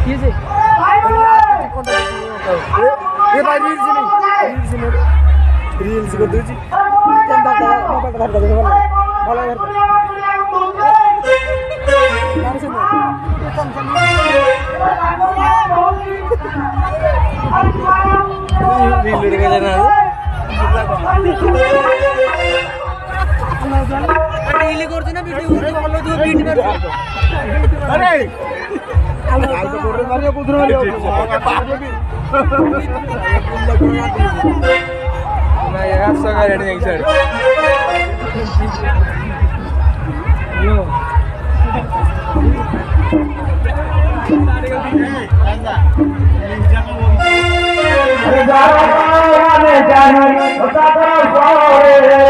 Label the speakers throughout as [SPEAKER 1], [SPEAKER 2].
[SPEAKER 1] किसे ये भाई रील्स कर दो जी चंदा का मोबाइल का कर दो वाला यार कौन से रील रील के जाना रील करते ना वीडियो फॉलो दो बीट में अरे आज तो बोल रहे मारियो कुछ ना ना यार सगा रेडी एक साइड यो अरे जाने जाने बता दो रील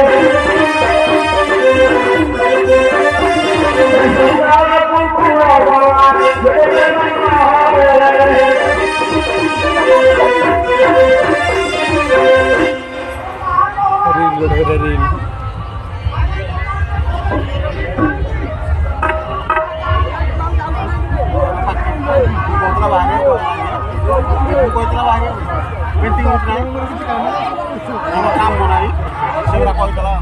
[SPEAKER 1] पेंटिंग काम बनाई सेवा कॉल करा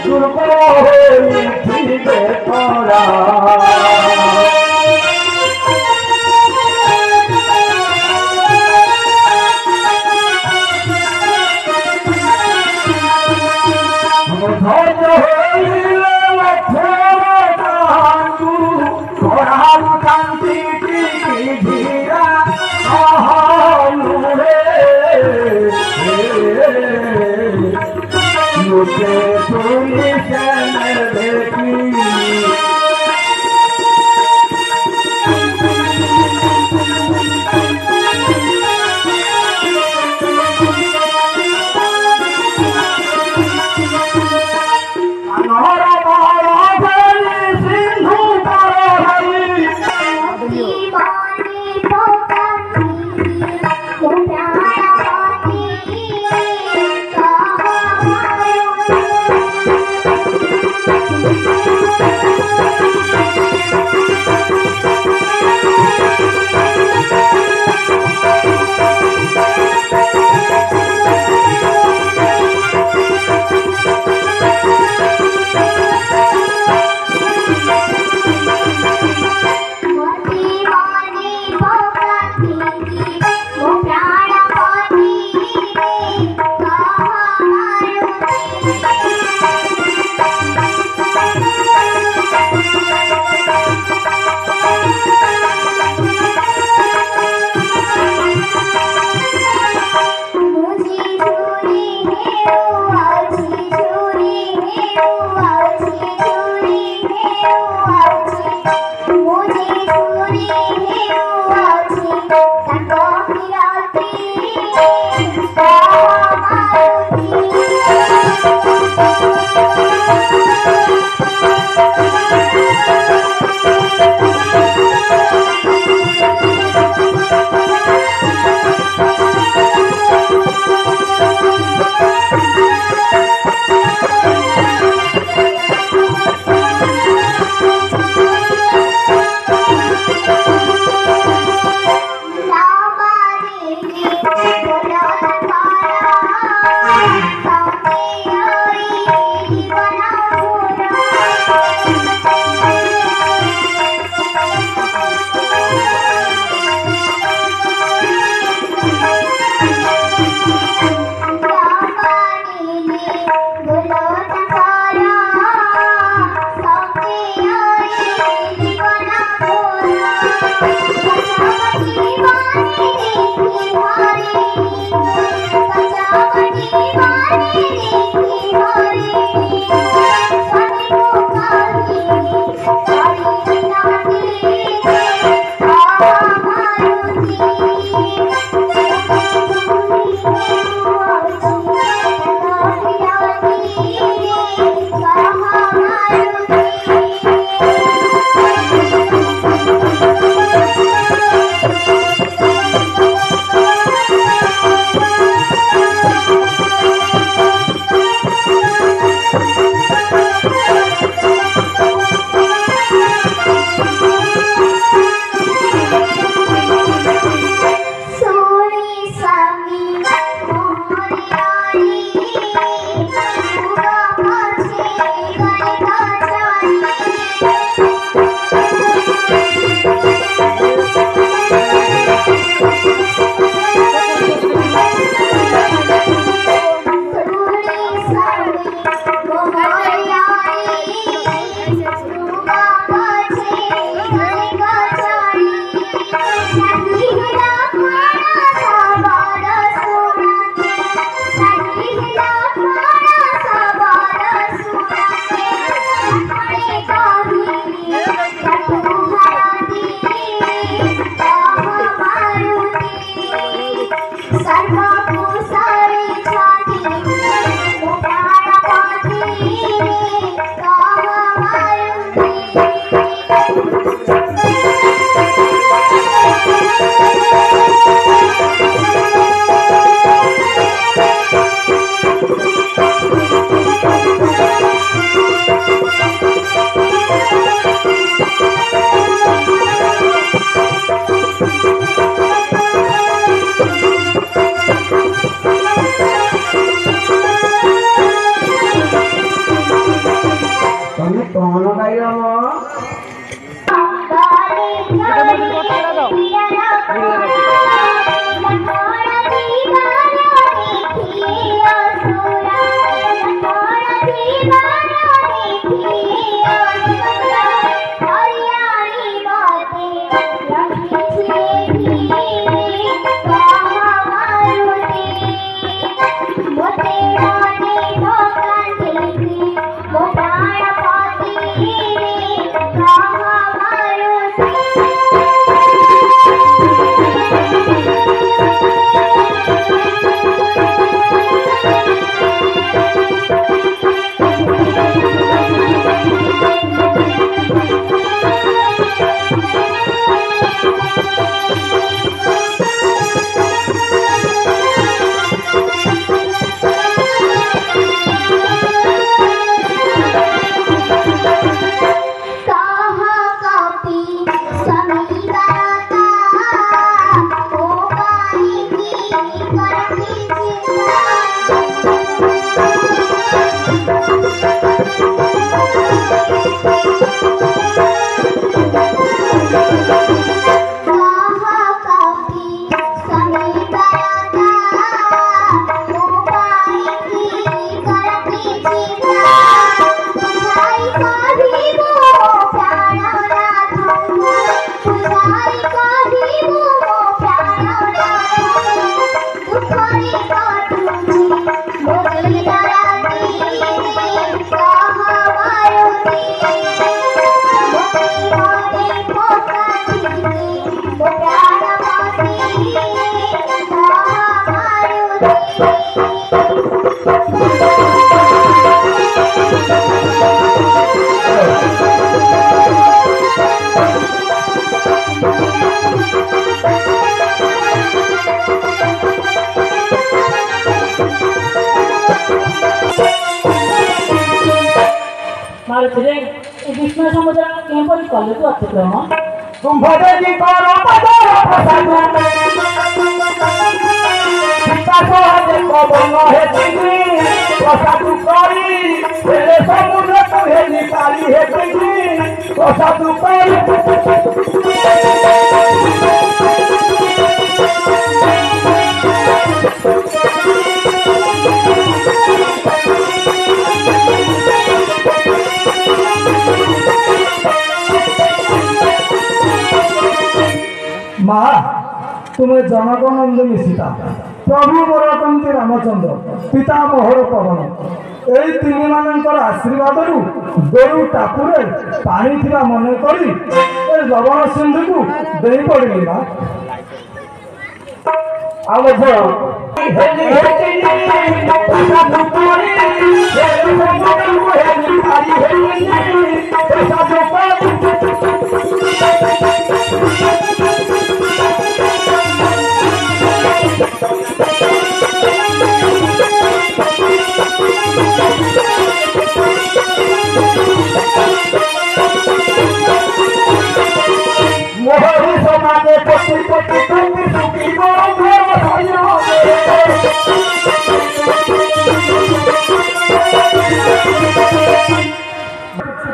[SPEAKER 2] दुर्बल भाई
[SPEAKER 3] विष्णु समुद्र केपरी कलेज अतिक्रम
[SPEAKER 2] कुंभदेवी करो पदर प्रसाद हे प्रसाद करी हेले समुद्र को हे निकाली हे प्रसाद करी माँ तुम्हें जनगणंद मिशिता प्रभु बरकंती रामचंद्र पिता मोहर पवन यही तीन मानकर आशीर्वाद गोरु टापुरे पानी थिबा मन करी लवण सिंधु को दे पड़ी माँ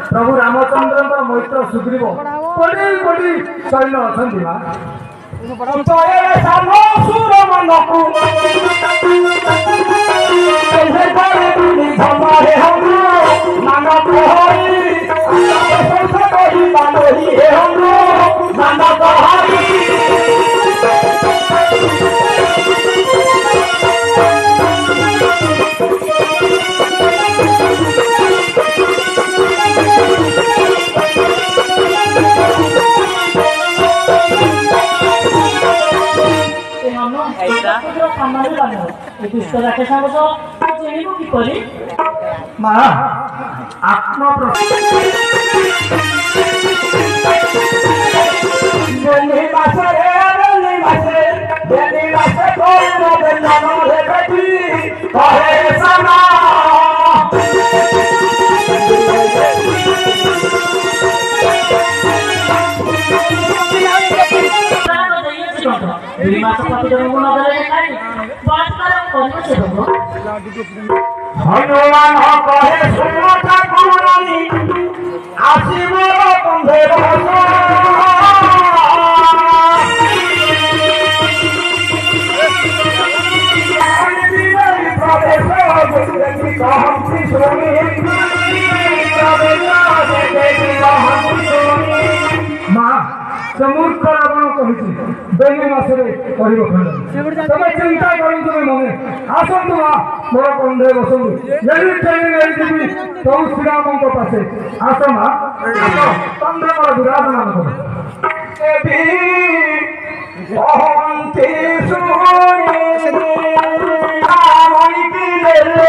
[SPEAKER 2] प्रभु रामचंद्र मैत्र सुग्रीव बड़ी बड़ी सैन्य माँ आत्मा हनुमान कहे सुनो ठाकुरानी আসিব কন্ধে বস মা সমূর্খ রাবণ কহিছি বেনি মাসরে কহিব খণ্ড তবে চিন্তা করন্তু মনে আসন্তু মা মোর কন্ধে বসন্তু যদি ট্রেনে নেই দিবি তবু শ্রীরামଙ୍କ পাশে আস মা আস চন্দ্রমা বিরাজমান করো দেবী অহন্তি শুনে আমনি দিলে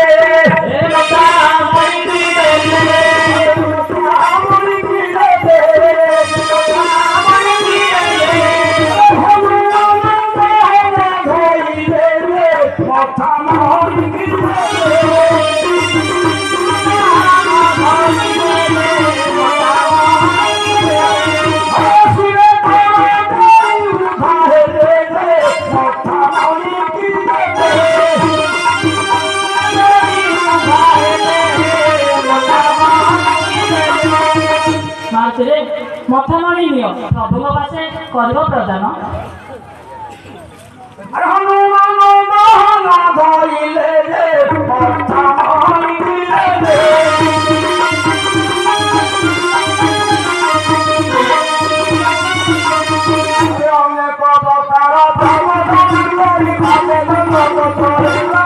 [SPEAKER 3] মথামণি নিয় প্রভুଙ୍କ পাশে করিব প্রদান
[SPEAKER 2] হনুমান দহন ধইলে রে মথামণি দিলে অনেক প্রকার প্রবন্ধ করি আবেদন করিলা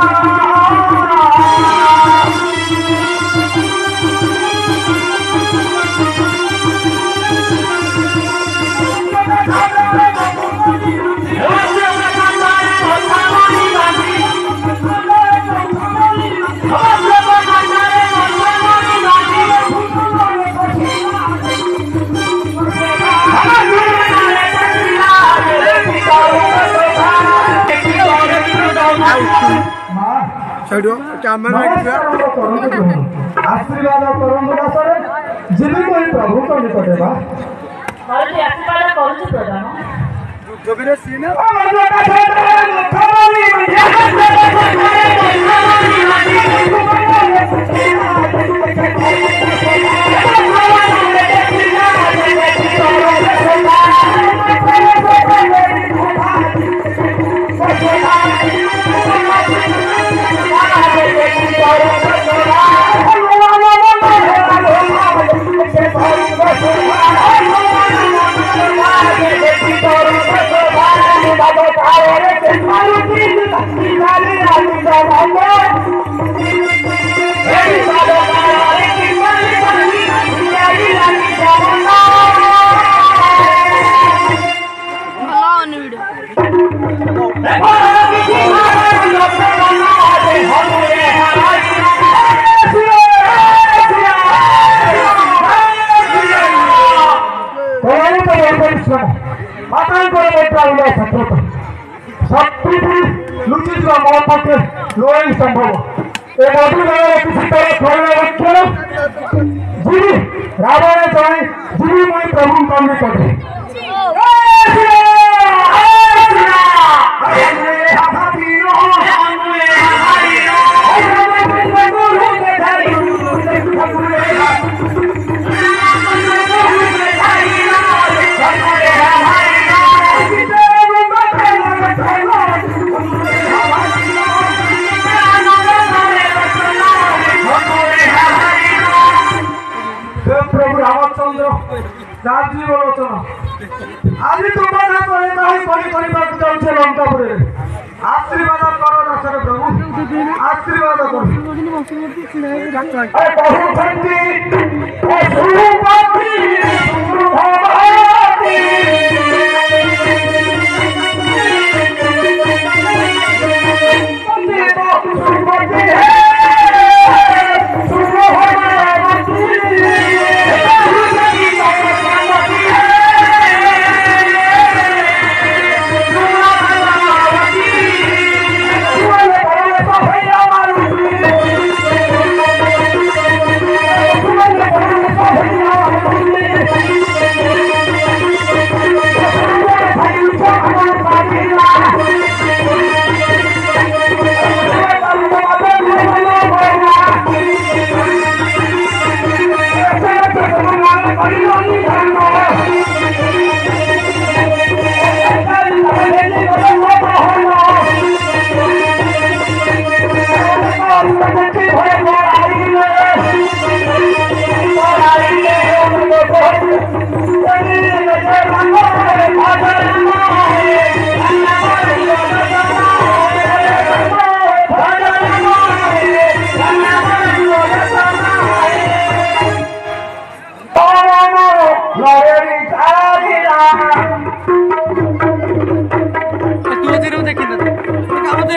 [SPEAKER 2] आशीर्वाद करंतु दासरे जीवी कोई प्रभु को निकटे बा
[SPEAKER 3] हरटी आशीर्वाद करूछु प्रदान
[SPEAKER 1] जोगिरे सीन संभव जीवी रावण जाए जीवी मैं प्रभु कमी करे राजीव लोचन आज तुम्हारे लंकापुर आशीर्वाद करो दासर प्रभु आशीर्वाद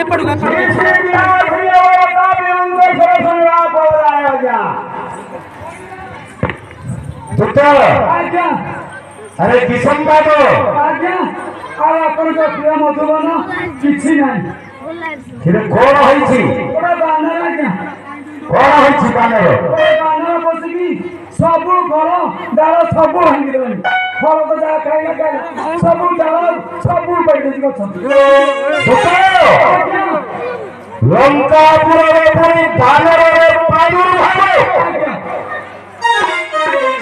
[SPEAKER 1] पड़ूगा
[SPEAKER 4] अरे किसम बात
[SPEAKER 2] आज्ञा और अपन का प्रिय मधुबन किछि नाही
[SPEAKER 4] कौन होइछि
[SPEAKER 2] ओरा बानर आज्ञा
[SPEAKER 4] कौन होइछि बानर
[SPEAKER 2] बानर बसिकी सबु घर डाल सबु भांगी देबनी फल तो जा खाइला खाइला सबु डाल सबु बैठ गछन
[SPEAKER 4] लंकापुर रे पुरी बानर रे प्रादुर्भाव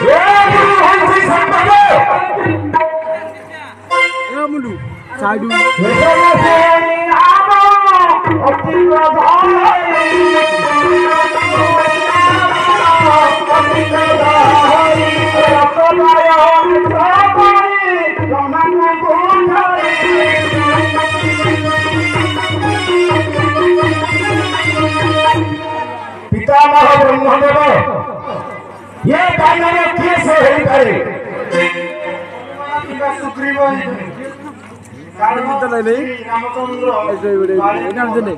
[SPEAKER 4] ए गुरु होइछि संपद
[SPEAKER 1] मुलु साइड
[SPEAKER 4] पितामह ब्रह्मदेव ये बानर किए से हेई करे सुग्रीव कारण रामचंद्र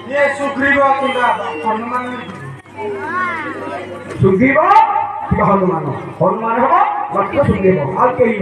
[SPEAKER 4] ये सुग्रीव हनुमान सुग्रीव हनुमान हनुमान हम लक्ष्य सुग्रीव आज कही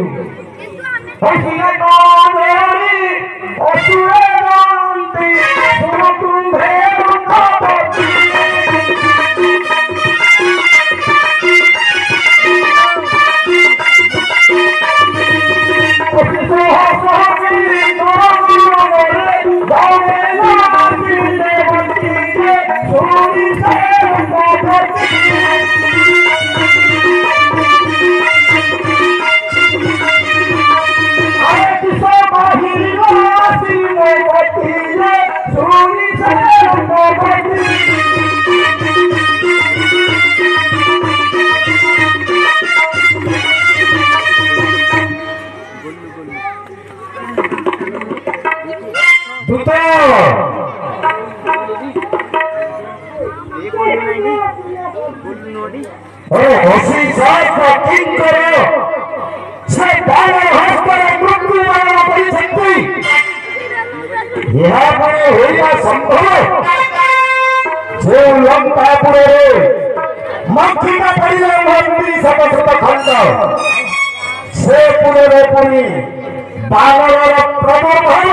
[SPEAKER 4] संभव जो लंकापुर मंत्री का परिवार मंत्री समस्त खंड से पुरे पुरी बानर प्रदुर्भाव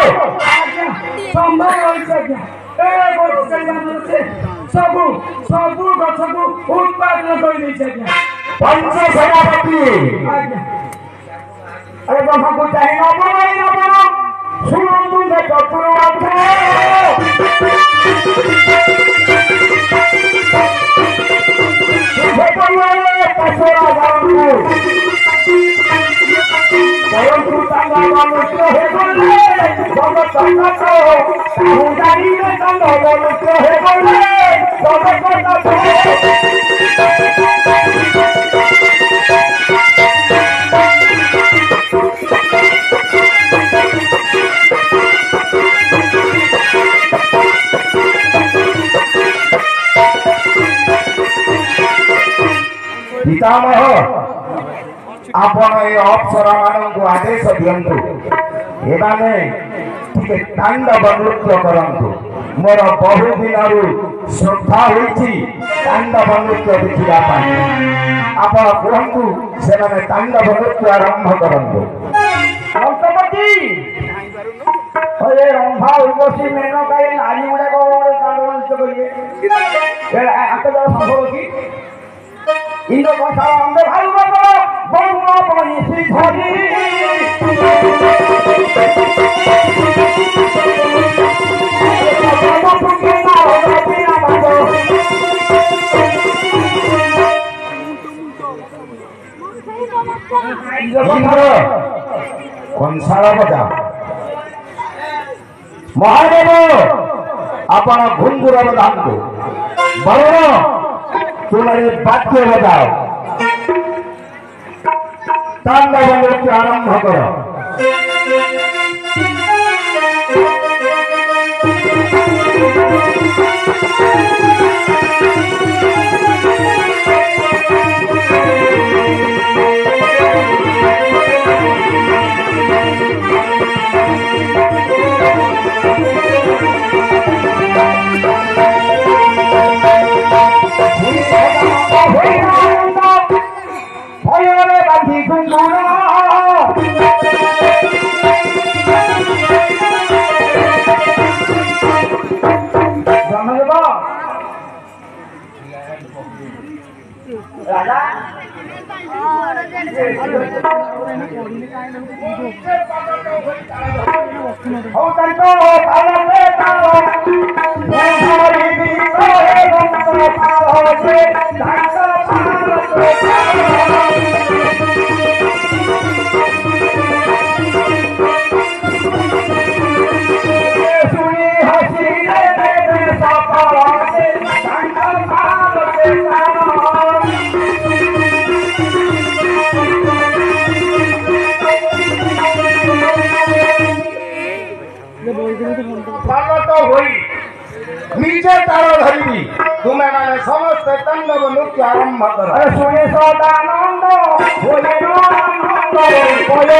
[SPEAKER 2] संभव सबु सबु गछ को उत्पादन कर दै छै
[SPEAKER 4] पंच सभापति अरे ब्रह्मा को चाहिए न बनो सुनो तुम कपूर पितामह आपण ए अप्सरा मानक आदेश दियंतु एबाने टिके तांडव नृत्य करंतु मोर बहु दिनरु श्रद्धा होईछि तांडव नृत्य देखिबा पाई आपण कहंतु सेमाने तांडव नृत्य आरंभ करंतु
[SPEAKER 2] राष्ट्रपति ओए रंभा उर्वशी मेनकाई नारी गुडा को तांडव नृत्य करिए ए आते जरा संभव की इंद्र भाषा अंदर भाई बाबा बहुमा पानी से धरी
[SPEAKER 4] इंद्र कंसाला बजा महादेव आपण घुंगुर बजांतु বলো তোমার এই বাক্য বাজাও তাণ্ডব নৃত্য আরম্ভ করো নিচে তারা ধরিবি তুমি মানে সমস্ত তাণ্ডব নৃত্য আরম্ভ করো শুনে সদানন্দ বলে আনন্দ বলে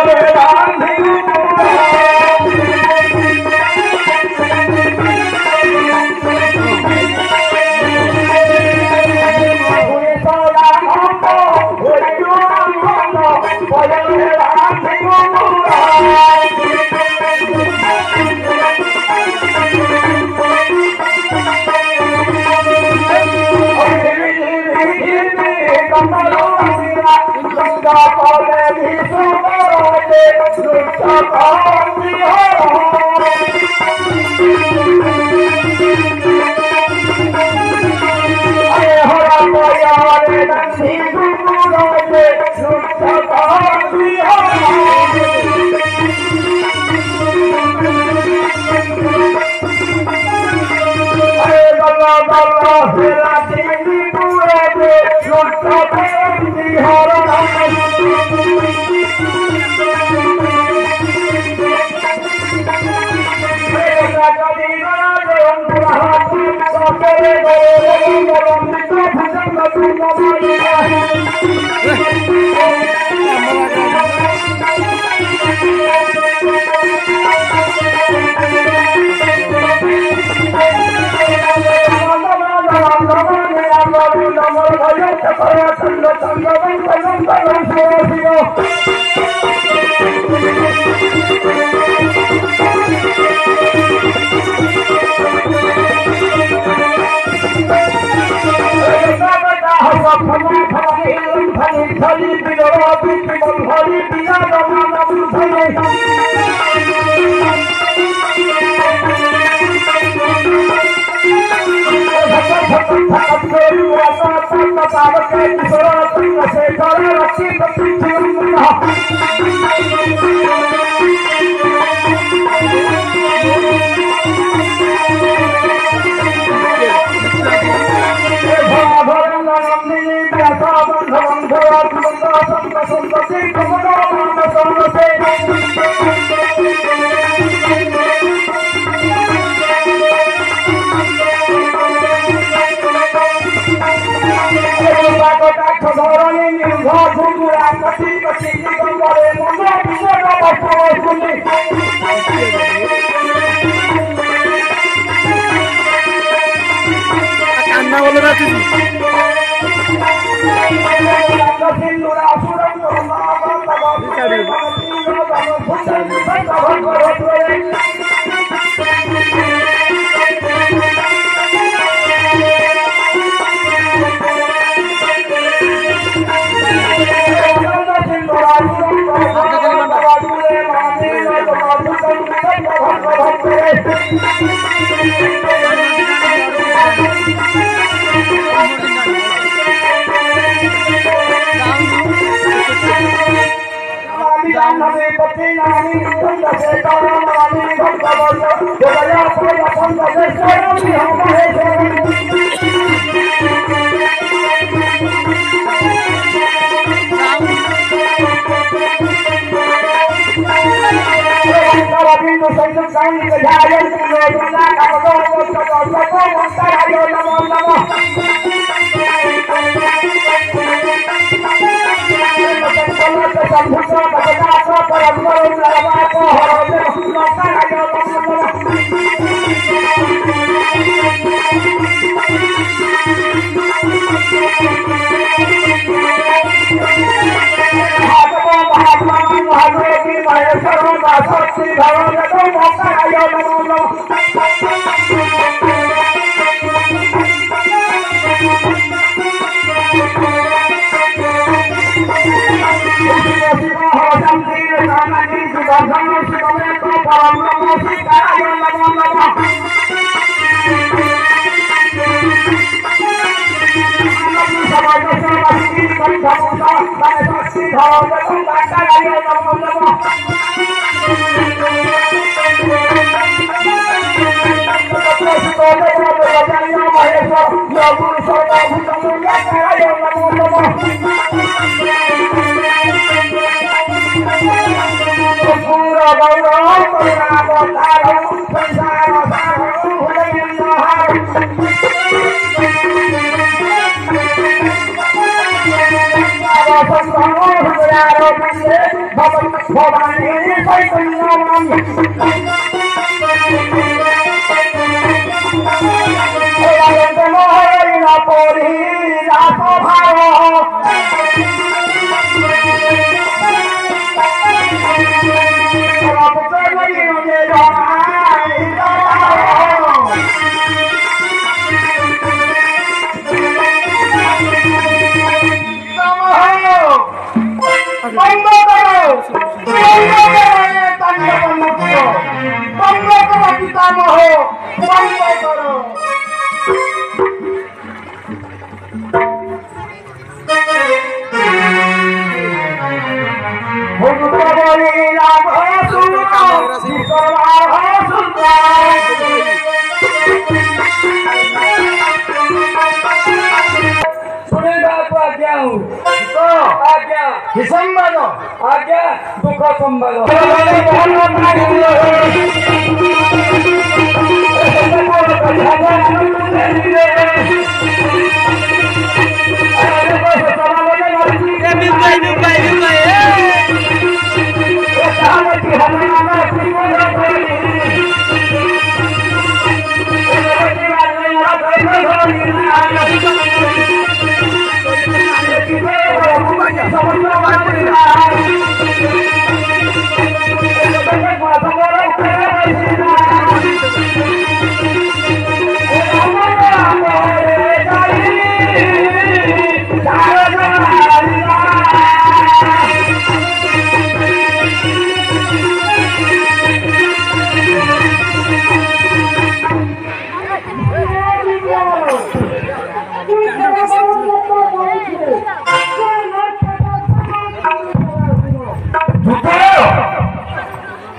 [SPEAKER 2] Thank you.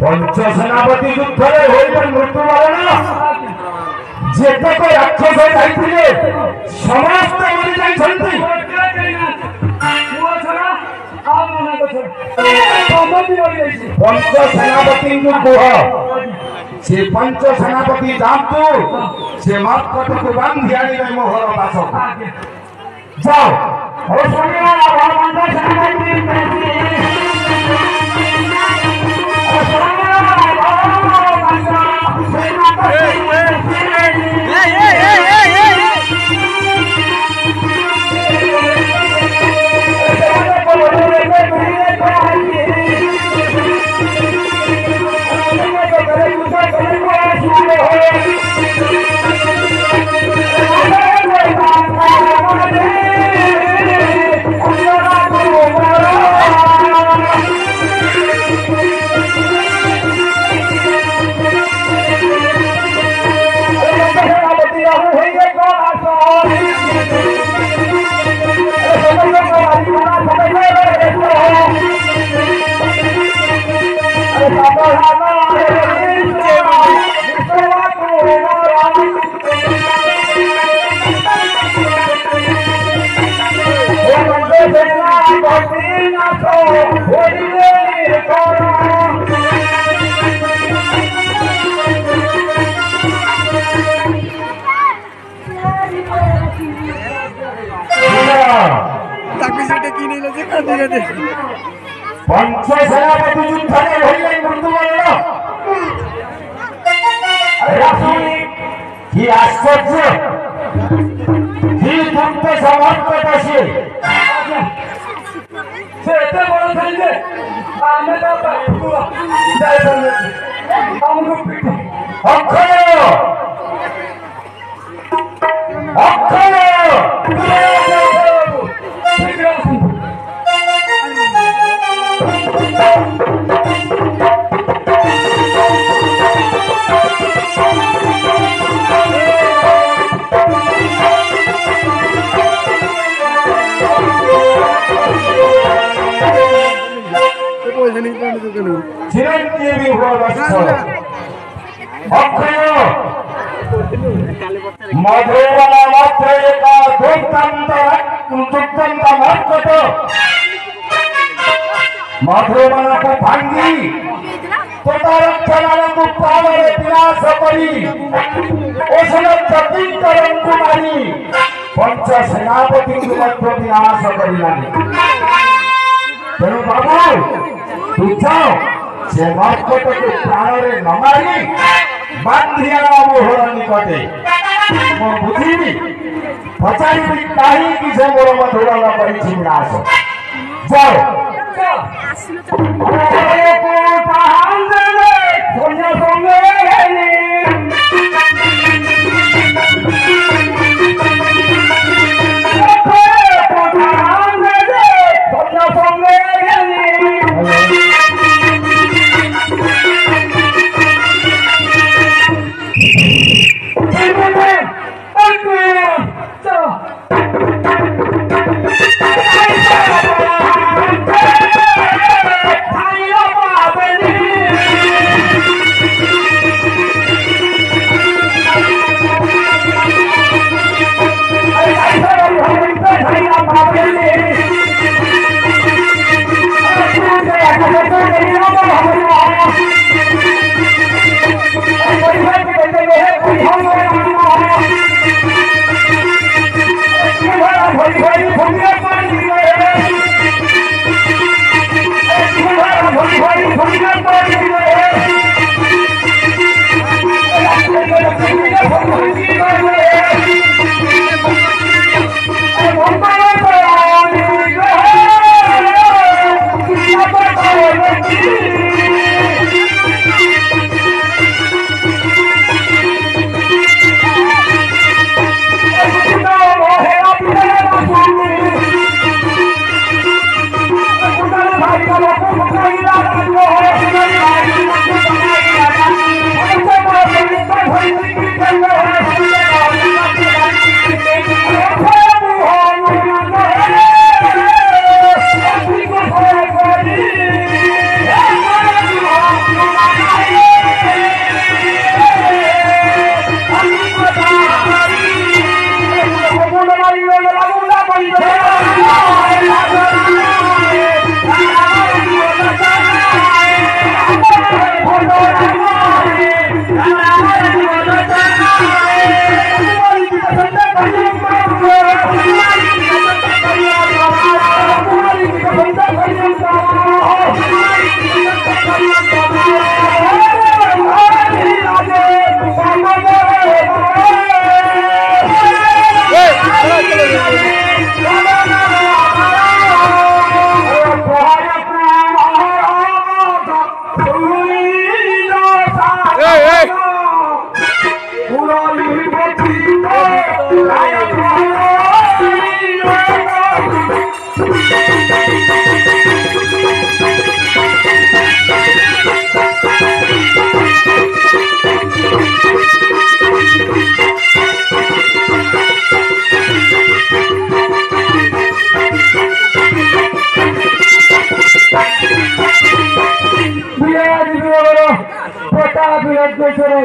[SPEAKER 4] पंचसेनापति युद्ध मृत्युवरण जेतक राक्षस जाइए समस्त पंचसेनापति कह से पंचसेनापति जातु से मत को बांधि आने मोहर बास जाओ
[SPEAKER 1] ତାକୁ ସେଟା କିଣିଲେ ଯେ କାନ୍ଦି କାନ୍ଦି
[SPEAKER 4] पंच सेनापति युद्ध में भइले मृत्युवरण ही आश्चर्य ही दुर्ग समर्पित से
[SPEAKER 2] एते बड़ थई जे आमे तो जाय हमको पीठ
[SPEAKER 4] अक्षय अक्षय चिरंजीवी हुआ अक्षय मधुबन मात्र एक दुर्दांत मर्कट मधुबन को भांगी तोतारक्षण को पावर विनाश करी ओसन प्रतिकरण को मारी पंच सेनापति को मध्य विनाश करिलानी तेणु बाबू तू जाओ से मर्कट को प्राण न मारी बांधिया मोहर निकटे मो बुझीबी पचारिबी कहीं कि से मोर मधुबन करी विनाश जाओ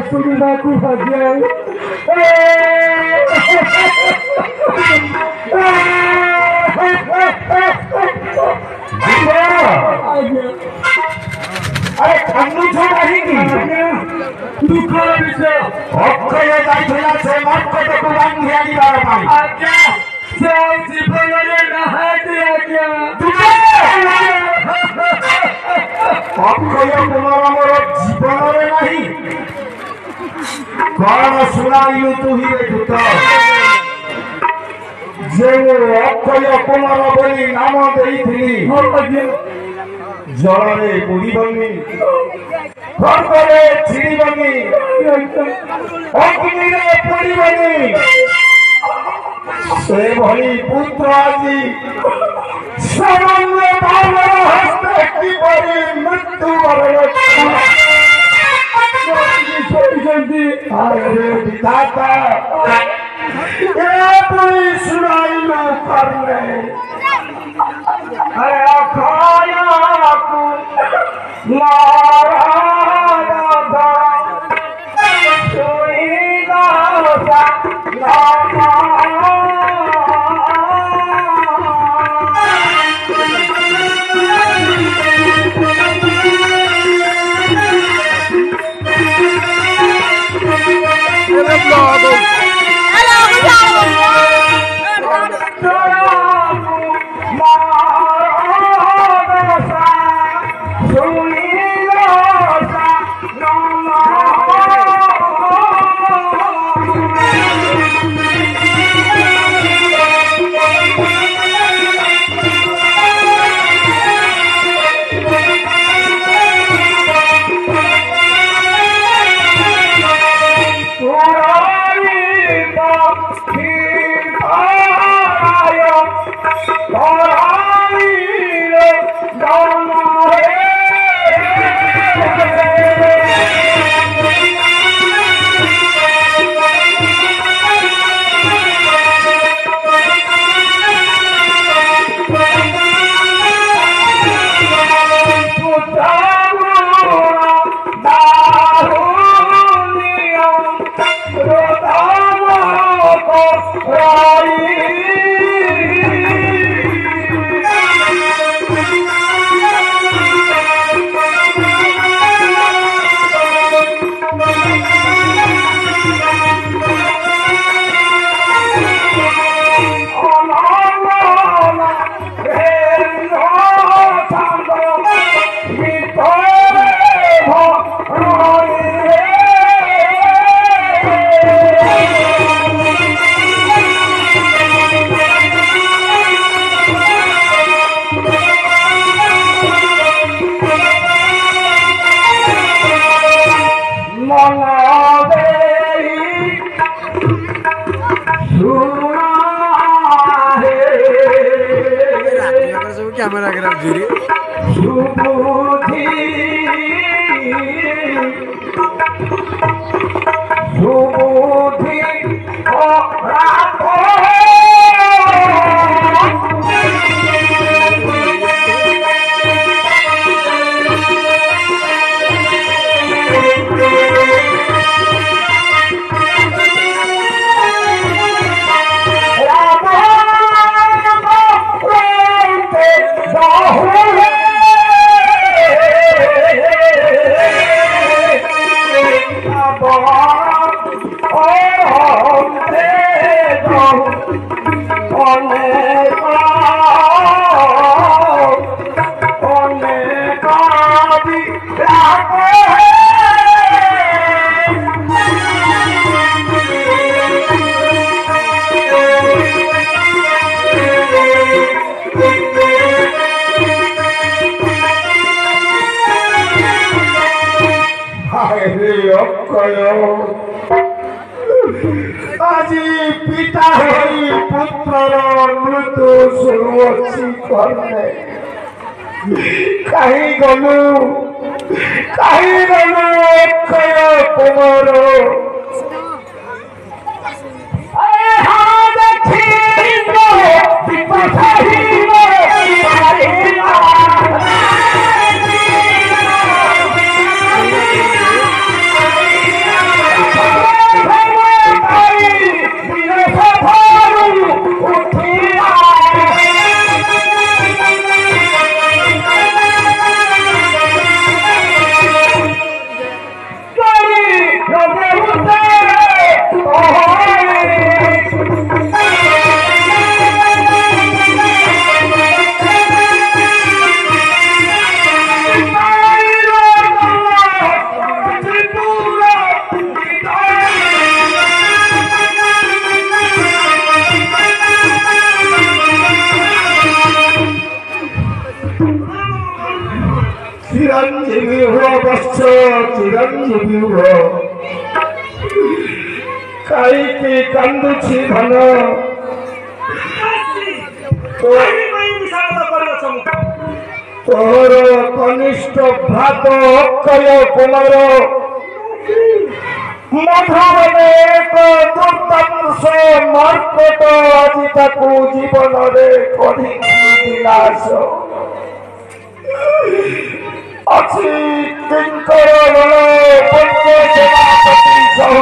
[SPEAKER 2] सुविधा को हत्या
[SPEAKER 4] अरे खंडू छोड़ा ही
[SPEAKER 2] दुखर विषय
[SPEAKER 4] अक्षय जाइला से मर्कट को बांधिया बार पाई
[SPEAKER 2] आज्ञा से जीवन
[SPEAKER 4] ଅକ୍ଷୟ କୁମାର ଆମର ଜୀବନରେ ନାହିଁ କଣ ଶୁଣାଇଲୁ ତୁ ହିଁ ଦୂତ ଯେଉଁ ଅକ୍ଷୟ କୁମାର ବୋଲି ନାମ ଦେଇଥିଲି ଜଳରେ ବୁଡ଼ିବନି ଖର୍ଗରେ ଛିଡ଼ିବନି ଅଗ୍ନିରେ ପଡ଼ିବନି ସେଭଳି ପୁତ୍ର ଆଜି ସାମାନ୍ୟ ଭାବର ହସ୍ତେ କିପରି ମୃତ୍ୟୁବରଣ କରିଛନ୍ତି ବିଧାତା ଏପରି ଶୁଣାଇଲୁ କର୍ଣ୍ଣେ ଅକ୍ଷୟକୁ
[SPEAKER 1] कैमरा गिरा जुरी আজি পিতা হই পুত্রর মৃত্যু শুনুছি কর্ণে কাহি গলু অক্ষয় কুমার
[SPEAKER 4] চিরঞ্জীবী হুଅ বৎস চিরঞ্জীবী হুଅ কাইকি কান্দুছি ধন তোর কনিষ্ঠ ভ্রাত অক্ষয় কুমার মধুবনে এক দুর্দংশ মর্কট আଜି তাକୁ জীবନରେ କରିଛି ବିନାଶ ଅଛି କିଙ୍କର ବଳ ପଞ୍ଚସେନାପତି ସହ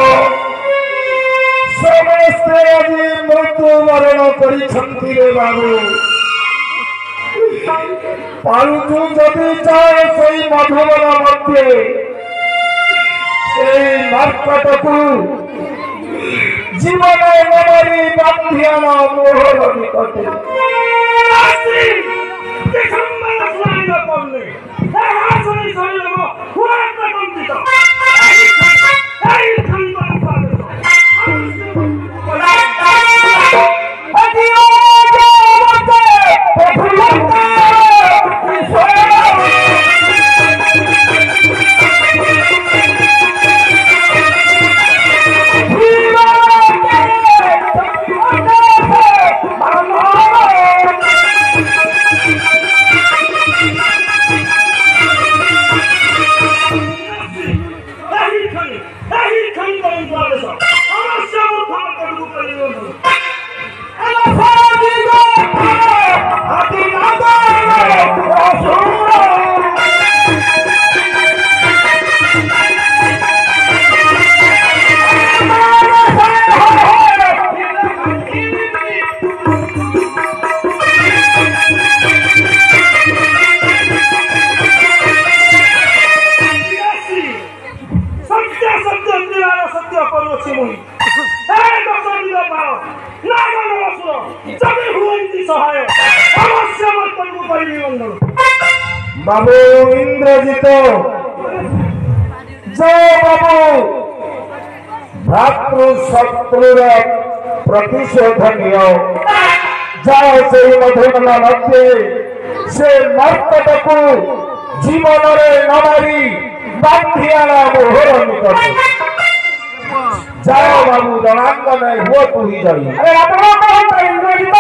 [SPEAKER 4] ସମସ୍ତେ ଆଜି ମୃତ୍ୟୁବରଣ କରିଛନ୍ତି ରେ ବାବୁ ପାରୁଛୁ ଯଦି ଚାହ ସେଇ ମଧୁବନ ମଧ୍ୟରେ সেই মর্কটକୁ জীবন নবরী বান্ধিয়ান মোহর নিকটে বাবু ইন্দ্রজিৎ জয় বাবু ভ্রাতৃ শত্রুর প্রতিশোধ নিও যাও সেই মধুবন মধ্যে সে মর্কটକୁ জীবନରେ নমারি বান্ধিয়ান মোহর নিকটে যাও বাবু রণাঙ্গনে হুଅ তু হি জয়ী আরে আপনার ইন্দ্রজিৎ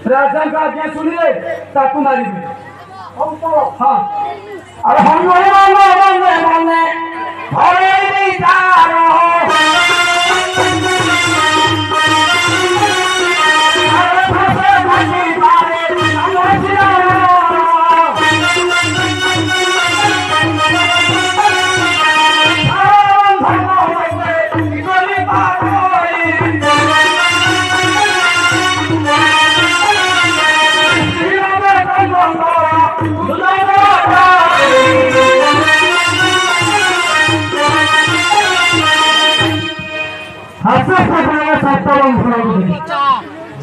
[SPEAKER 2] राजा का आज्ञा सुनिए ताकू मारी हाँ
[SPEAKER 4] अरे हम माने हरे विचारो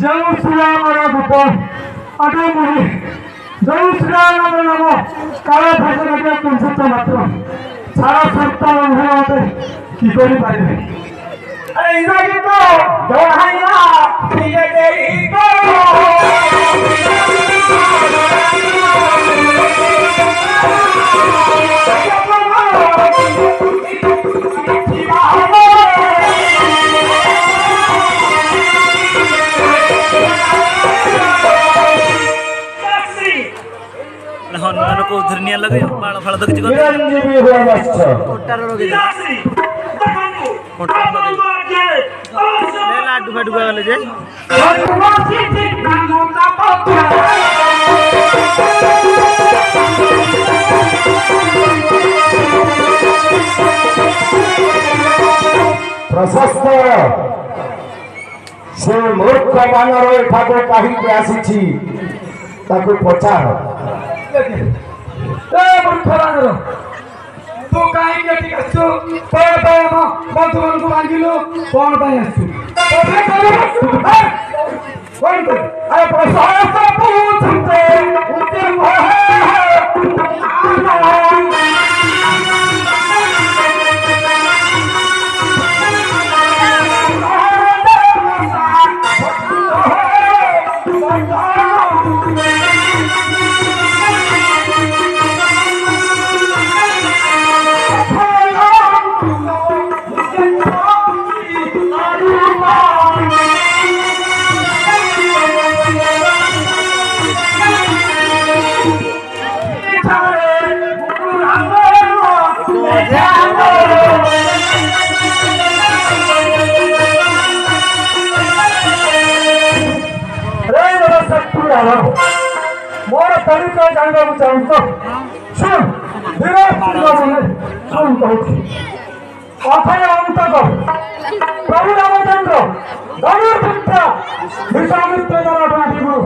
[SPEAKER 2] जय श्रीराम रूप अटे मुनि जय श्रीराम नाम काल भाषा कुंसत मात्र सारा सप्ताह बंधु कि पारे
[SPEAKER 1] हनुमान को धरनिया लगे बाण फल दक जगत
[SPEAKER 4] चिरंजीवी हुआ बच्चा
[SPEAKER 1] कोटार लगे कोटार लगे ले लाडू फाडू वाले जे
[SPEAKER 4] प्रशस्त से मूर्ख बानर एठाको काहींके आसीछि ताको पचार
[SPEAKER 2] मूर्खर तू कहीं आसु बंधु मान को मांगिलु कौन आसु मोर परिचय जानवा चाहूँ तो सुन धीरे सुन कहूँ अथय अंतक प्रभु रामचंद्र धनुर्पुत्र विश्वामित्र गुरु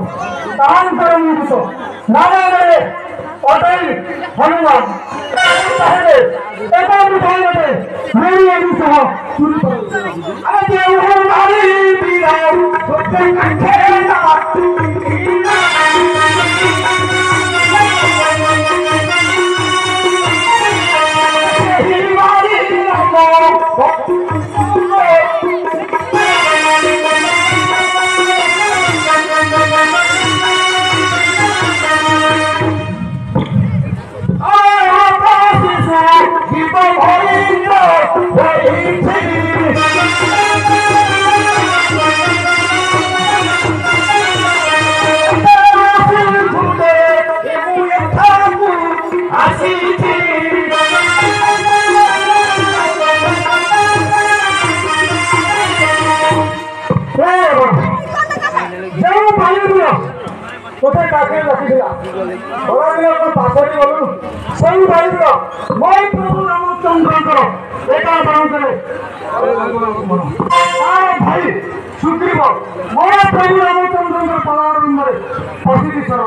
[SPEAKER 2] तांकर मुक्त नारायण अटल हनुमान एवं विधान मेरी अनुसह काके रखिला बड़ा दिन पासरी बोलू सही भाई दियो मैं प्रभु रामचंद्र एका बाण करे आ भाई सुग्रीव मैं प्रभु रामचंद्र पलार नंबर पसिदी सर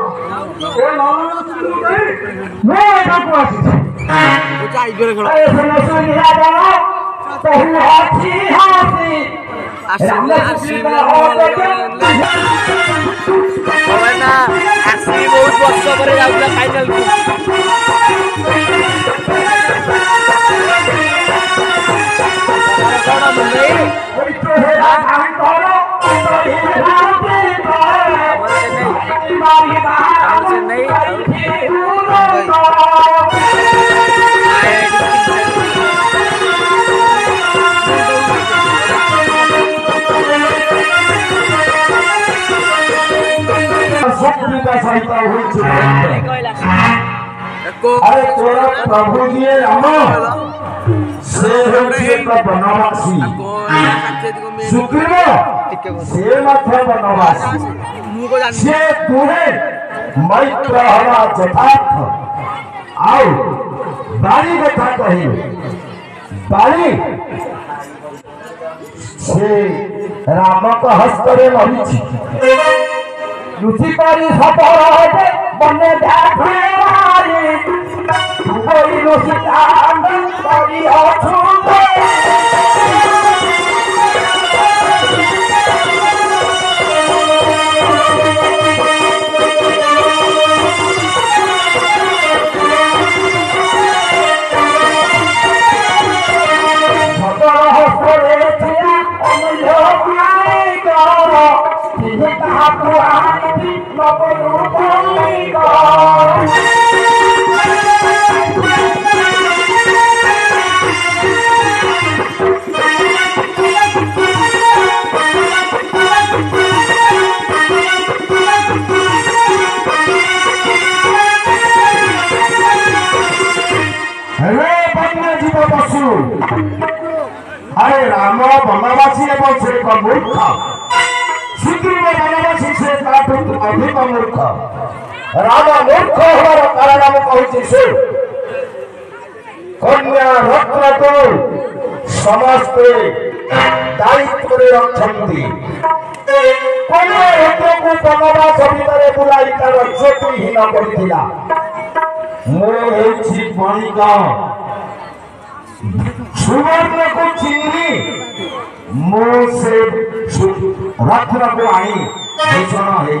[SPEAKER 2] ए नाम सुग्रीव मैं एका को आसी
[SPEAKER 1] ऊंचाई जोरे खेलो
[SPEAKER 2] ए सुनो निराजा तहु हाथी हाथी
[SPEAKER 1] बहुत वर्ष पर फाइनल को
[SPEAKER 4] अरे तोरा प्रभु जी राम से बनवासी सुग्रीव से बनवासी से तुहे मैत्र हवा यथार्थ आओ बाली कथा कही बाली से राम का हस्तरे रही लुचि पारी सपरे बने ध्यान कोई लुचिता करी अछुते सतर हस्तरे थिया अमूल्य अरे राम बनवासी एवं से मूर्ख सुग्रीव बनवासी से अधिक मूर्ख राम मूर्ख हमार कारण कहूँ से कन्या रत्न को समस्ते दायित्व रखती कन्या रत्न को बनवास भितर बुलाई तार ज्योतिहीन करथिला मुझे बणिका सुवर्ण को चिन्ही मुझे रत्न को आई भूषण है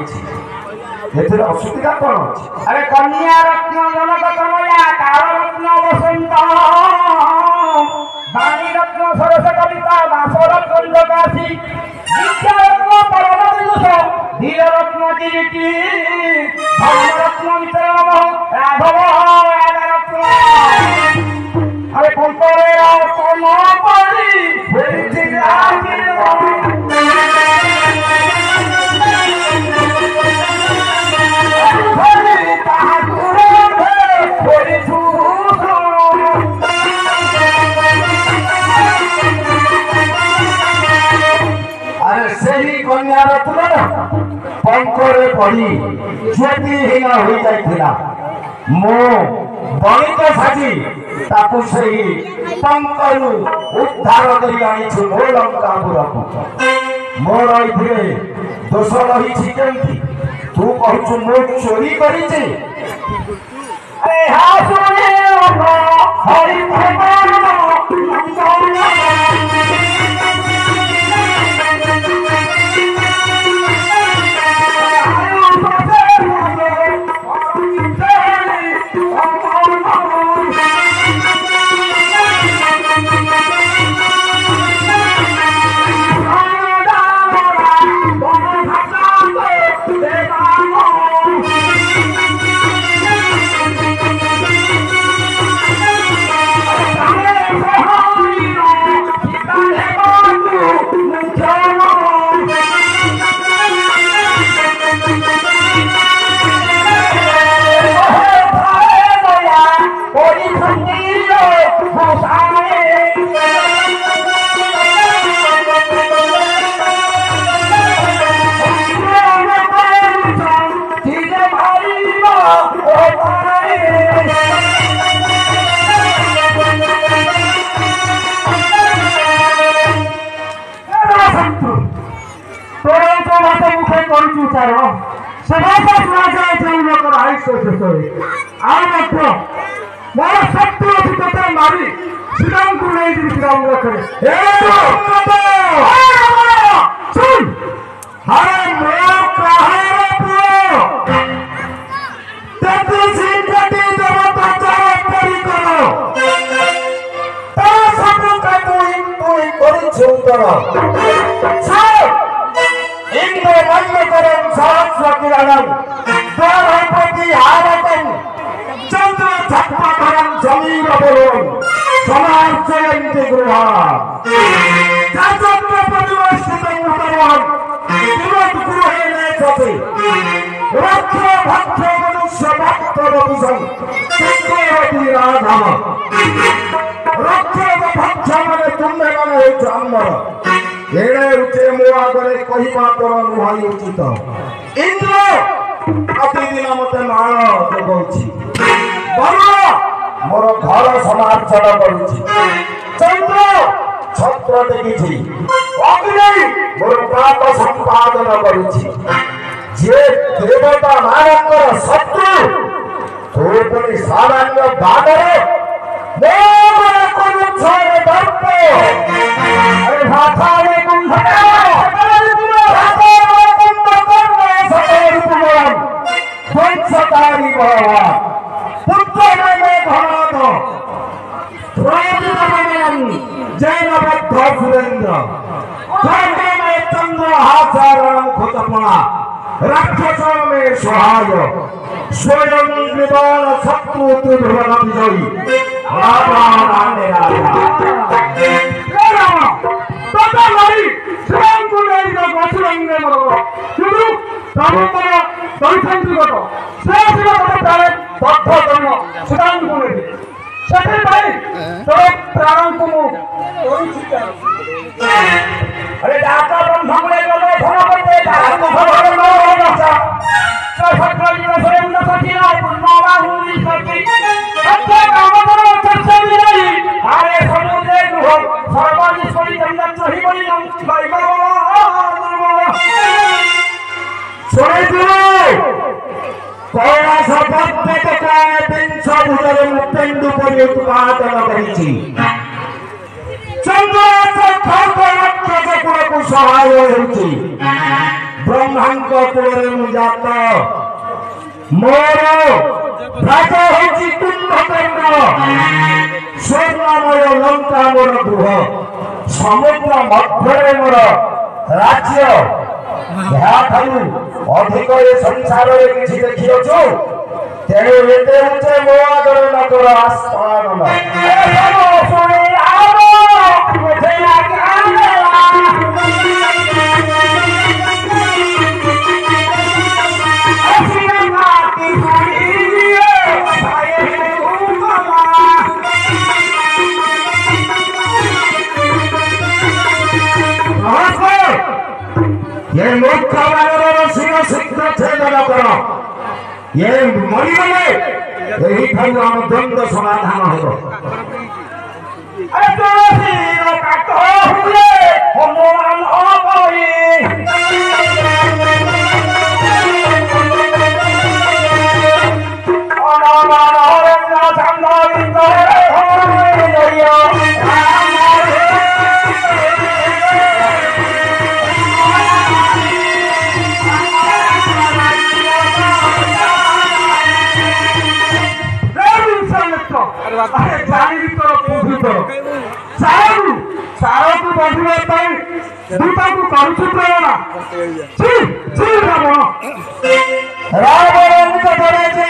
[SPEAKER 4] असुविधा कौन अच्छी अरे कन्या रत्न जनक कमला काल रत्न बसंत वाणी रत्न सरस कविता बासर कंदकाशी विद्या रत्न परम विदुष धीर रत्न किरीटी धर्म रत्न वितरम राघव रत्न अरे पंतरे कौन पड़ी अरे से ही कन्या रत्न पंखरे पड़ी ज्योतिहीन हो जाइथिला मो बणिक साजी ताकू सही पंकरु उद्धार करी आनिछु मो लंकापुरकु मोर इथिरे दोष रहिछि केंति तू कहछु मो चोरी करिछि अरे हा सुने हरि भगवान मोर घर समार्चन करुछि चंद्र छत्र देखिछि अग्नि मोर पाप संपादन करुछि जे देवता मानकर शत्रु तो पनि सामान्य बादरे मोर करुछ दर्प अरे भाथाले कुंभका पंचकारी भगवान पुत्र में भरत जैनबद्ध सुरेंद्र खंड में चंद्र हाचारण खुतपणा राक्षस में सहाय स्वयं विद्वान शत्रु त्रिभुवन विजयी रावण तथा नारी स्वयं को लेकर गोचरंगे मरो किंतु तामंतर दर्शनगत श्रेष्ठगत प्राणे बद्ध जन्म सुदान को लेकर सेठे भाई तो प्राण को अरे डाका बंध हमले गले धन करते डाका भगवान न होगा तो फटली में स्वयं न सकीना पुन्नावा हुई सकी अच्छा काम करो चर्चा भी नहीं अरे समुद्र हो सर्वाधिश्वरी जन्नत नहीं बनी भाई बाबा सुने कैलास प्रत्येक प्राणे पिंच भुजरे मुक्तेन्दु परि उत्पादन करिछि चंद्र राक्षस कुलकु सहाय हेउछि ब्रह्मांक कुलरे मुजात मोर भ्रात हेउछि कुंभकर्ण स्वर्णमय लंका मोर गृह समुद्र मध्यरे मोर राज्य अधिक ये संसार किसी देखियो तेणु एते उच्चे मो आदर न कर आस्वादन ये मुख्य सिंह शीघ्र छेदन कर ये मरिगले यही ठाई आम द्वंद्व समाधान हो अरे तुलसी रो काट हुए हनुमान होई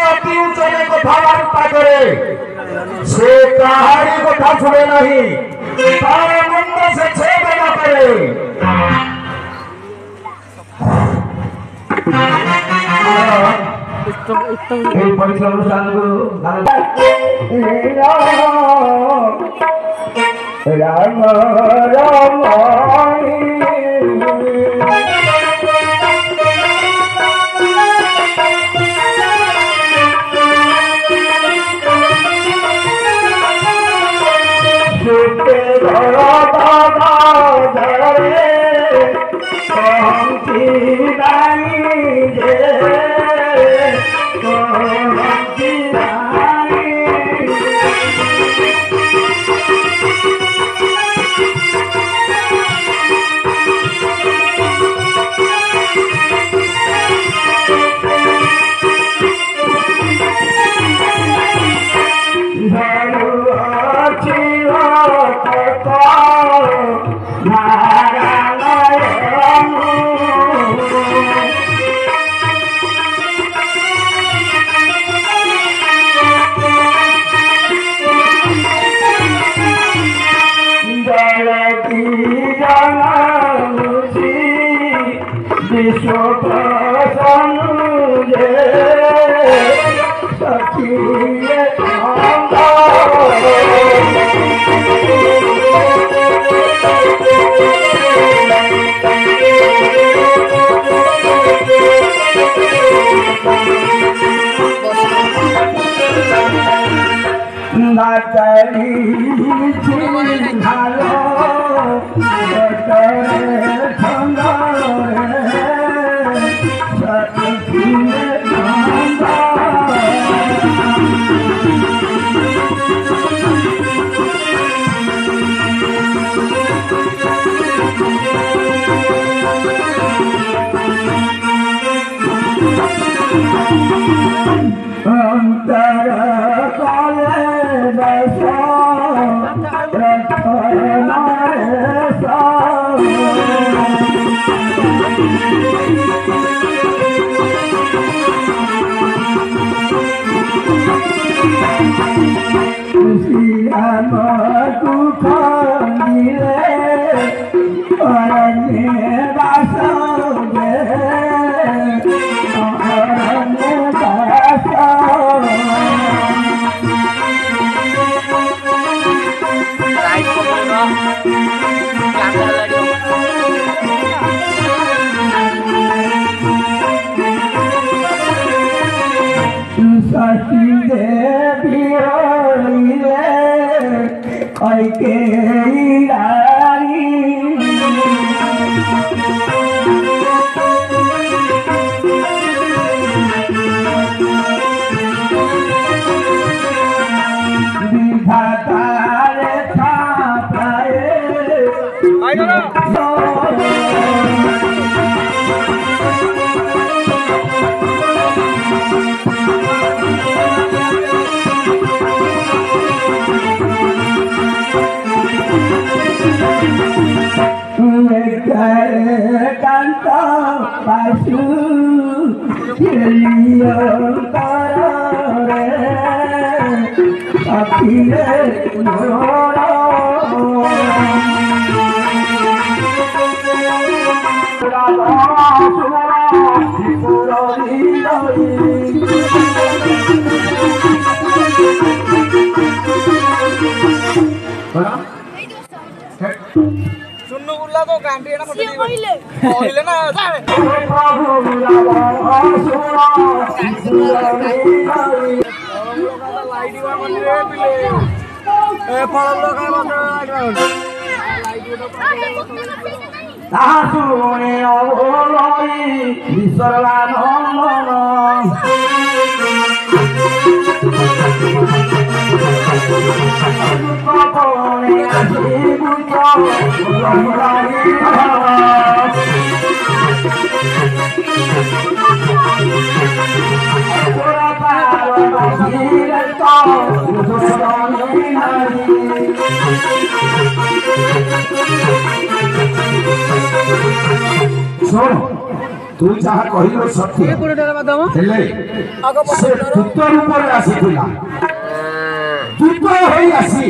[SPEAKER 4] अति उच्चने कथबार्ता करे से कहानी कथा शुणे नहीं तार मुंड से छेद न करे परीक्षा अनुष्ठान राम राम
[SPEAKER 1] सुन्नु गुल्ला तो गांधी ना पटली कहले ना जाने
[SPEAKER 2] তাহা শুনে অবলই বিশ্বরানন্দন কপনে আসি বুঝ তোরা পার বাসিরে তো
[SPEAKER 4] শোন তুই যাহা কহিল সত্যি ହେଲେ ସେ ଦୂତ ରୂପରେ ଆସିଥିଲା ଦୂତ ହୋଇ ଆସି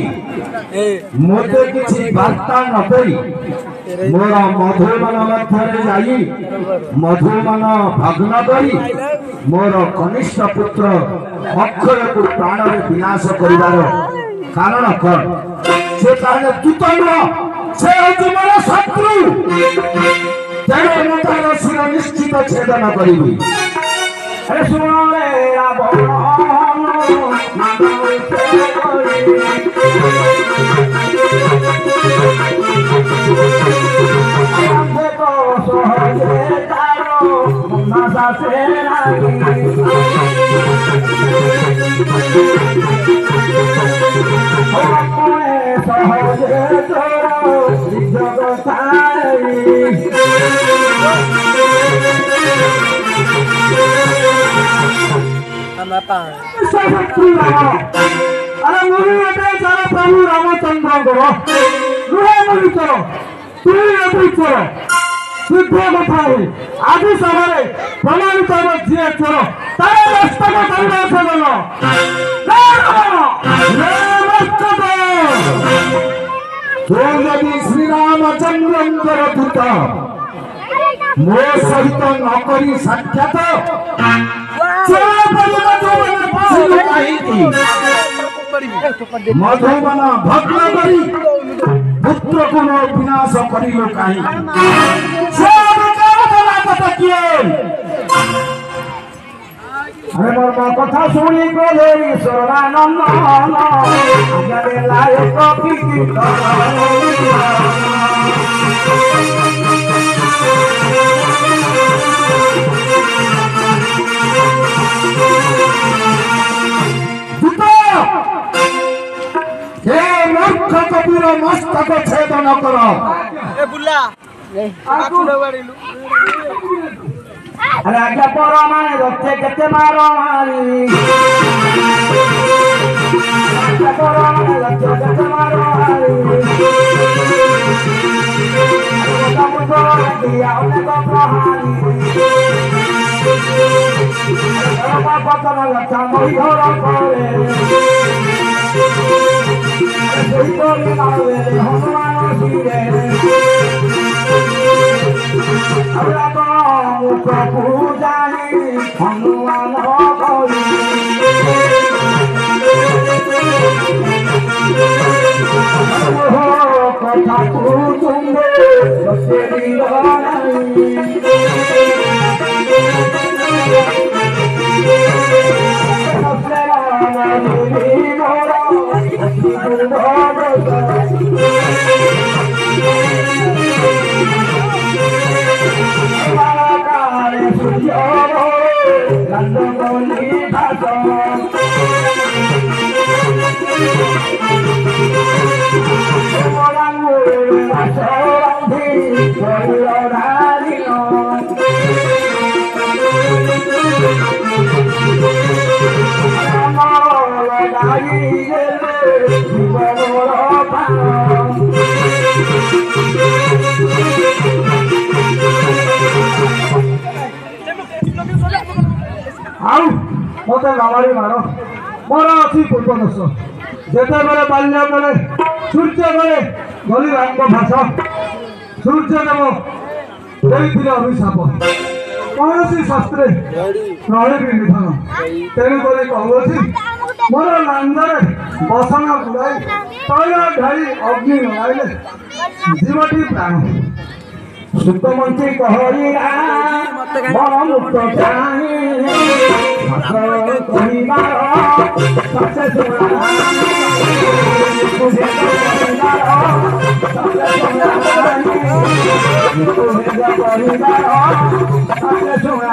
[SPEAKER 4] ମୋତେ କିଛି ବାର୍ତ୍ତା ନ ଦେଇ ମୋର ମଧୁମାନ ମଧ୍ୟରେ ଯାଇ ମଧୁମାନ ଭଗ୍ନ କରି ମୋର କନିଷ୍ଠ ପୁତ୍ର ଅକ୍ଷୟକୁ ପ୍ରାଣରେ ବିନାଶ କରିବାର କାରଣ କଣ ସେ ତାହେଲେ ଦୂତ ନୁହଁ ସେ ହେଉଛି ମୋର ଶତ୍ରୁ ତେଣୁ ମୁଁ ତାର ଶିର ନିଶ୍ଚିତ ଛେଦନ କରିବି
[SPEAKER 2] अरे सुनो रे रावण सहजे तारो नासा से सहजे तोरो जगत अरे मुझे सारा प्रभु रामचंद्र शुद्ध कथा आज सभारे प्रमाणित जी चोर तार मस्तक
[SPEAKER 4] ଯଦି ଶ୍ରୀରାମଚନ୍ଦ୍ରଙ୍କର ଦୂତ ମୋ ସହିତ ନ କରି ସାକ୍ଷାତ ମଧୁବନ ଭଗ୍ନ କରି ପୁତ୍ରକୁ ମୋ ବିନାଶ କରିଲ କାହିଁକି
[SPEAKER 2] अरे मोर कथा शुणी गले ईश्वरानंद आगे लायक
[SPEAKER 4] मूर्ख कबीर मस्तक छेदन कर
[SPEAKER 2] अरे आज्ञा पर माने रखे केते मारो मारी आज्ञा पर माने रखे केते मारो मारी तब तो दिया उन्हें को प्रहारी बाबा पतन लता मोई घर करे सोई तो मावे हनुमान सिरे प्रभु जानी हनुमान कथा तुम्हें मत गाड़ी मार मोर अच्छी पूर्वदोष जिते बेले बाल्य बेले सूर्य बेले गली राम भाषा सूर्यदेव देते अभिशाप कौन सी शास्त्रे रही निधन तेणुक कहूँ मोर लांगरे बसना बुलाई तैल ढाई अग्नि लगाइले जीवटी प्राण सुखमंत्री कहला मन मुक्त चाहे मात्र कहिबार ससे सुना तुझे कहिबार ससे सुना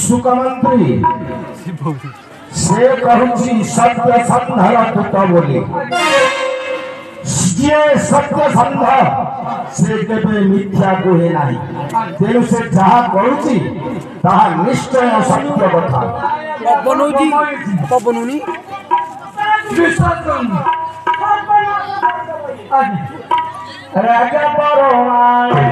[SPEAKER 2] सुखमंत्री से कहूँ सत्य संधर दूत बोली जे सत्य संध से केबे मिथ्या कहे नाही तेणु से जहा कहूँ ताहा निश्चय सत्य कथा
[SPEAKER 1] पवनजी पवनुनी
[SPEAKER 2] राजा परवाने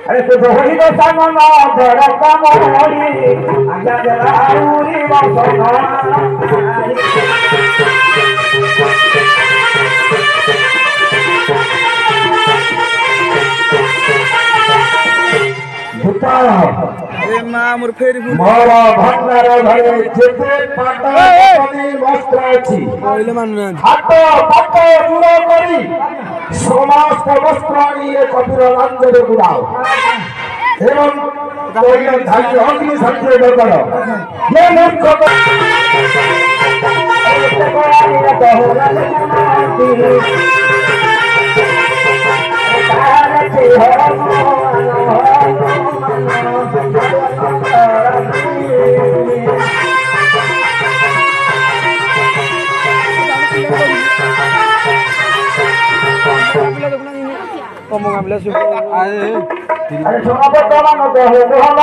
[SPEAKER 2] अरे तो धोनी को सामना बड़ा कमोरी आजा जलाऊरी बसना भूतान
[SPEAKER 1] ए मां मोर फेरी
[SPEAKER 2] मोर भंडार घरे जेते पाटा कली वस्त्र अछि
[SPEAKER 1] कहले मानु
[SPEAKER 2] हाथ पाट दूर करी समस्त वस्त्र आनिए कबीर रंजरे गुड़ाओ एवं कोई धार्य अग्नि संजय करो ये मूर्ख
[SPEAKER 1] ngomong ambil suku
[SPEAKER 2] ada cuma pertama noda hubungan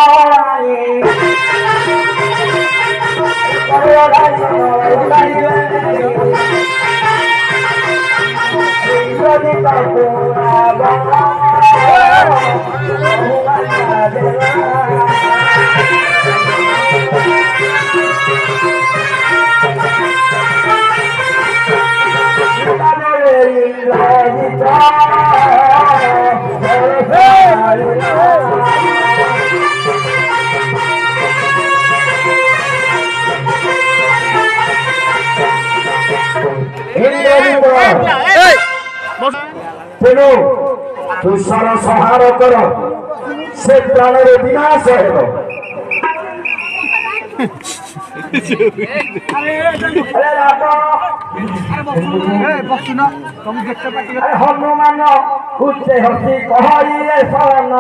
[SPEAKER 4] लो तू सर संहार कर से प्राण विनाश हेब हनुमान उच्च हसी कहले सन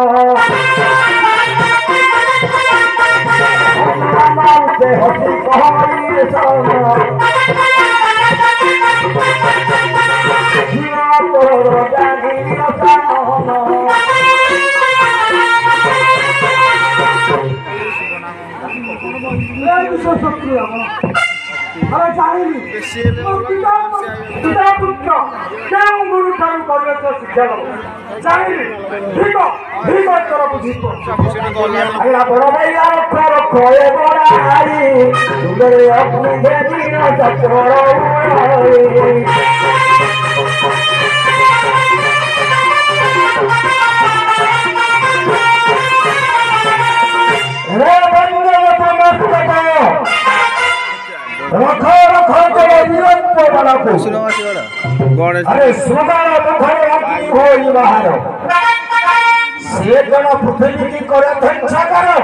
[SPEAKER 4] हनुमान उच्च हसी कहले सन अरे सुदान हो बाहर से जन पृथ्वी की करे ध्वंसा करो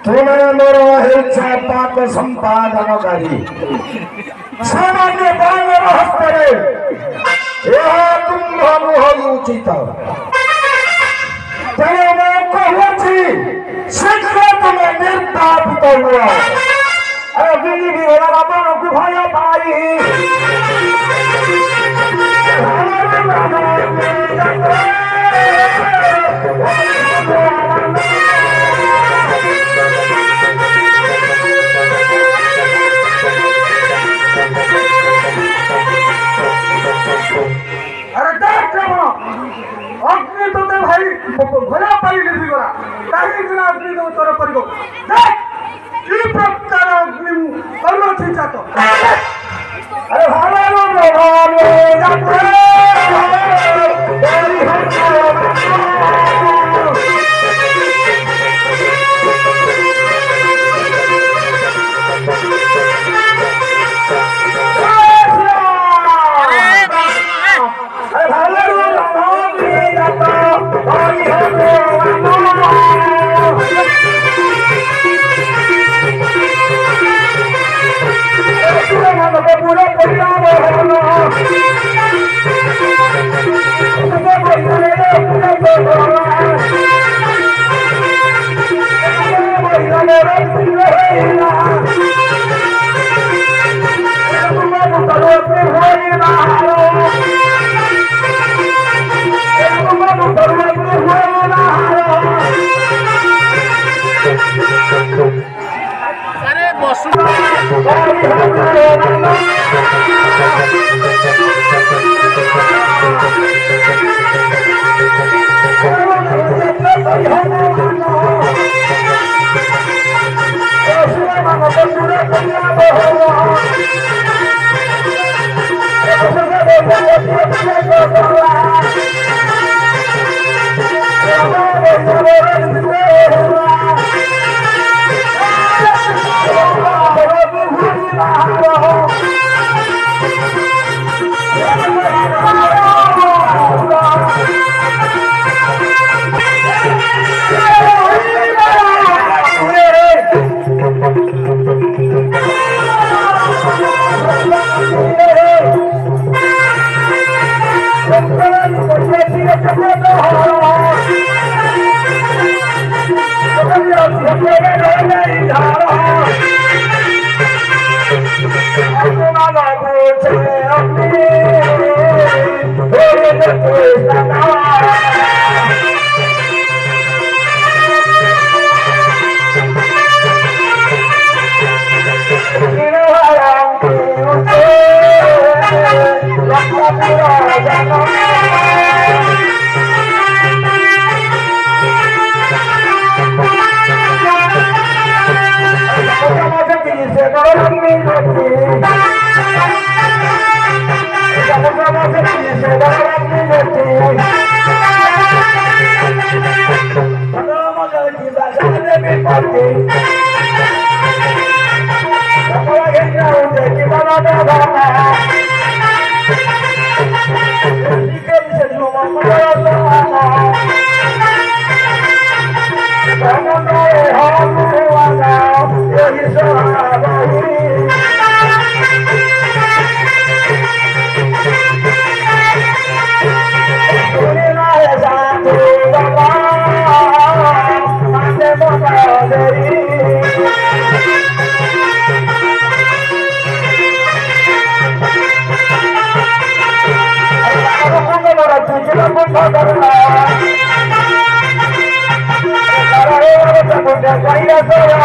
[SPEAKER 4] तुम्हें मोर इच्छा पाक संपादनकारी सामान्य बांगर हस्तरे यह तुम्हें उचित तेरे मैं कहूँगी शीघ्र तुम्हें निर्तापित हुआ अरे भी होला बाबा को भय पाई अग्नि तो भाई भला पाई लिखी गला कहीं दिन अग्नि तो उत्तर परिगो देख की प्रकार अग्नि करलो छिचा तो अरे भाला रो भाले जाते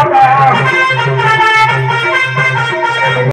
[SPEAKER 4] Gracias.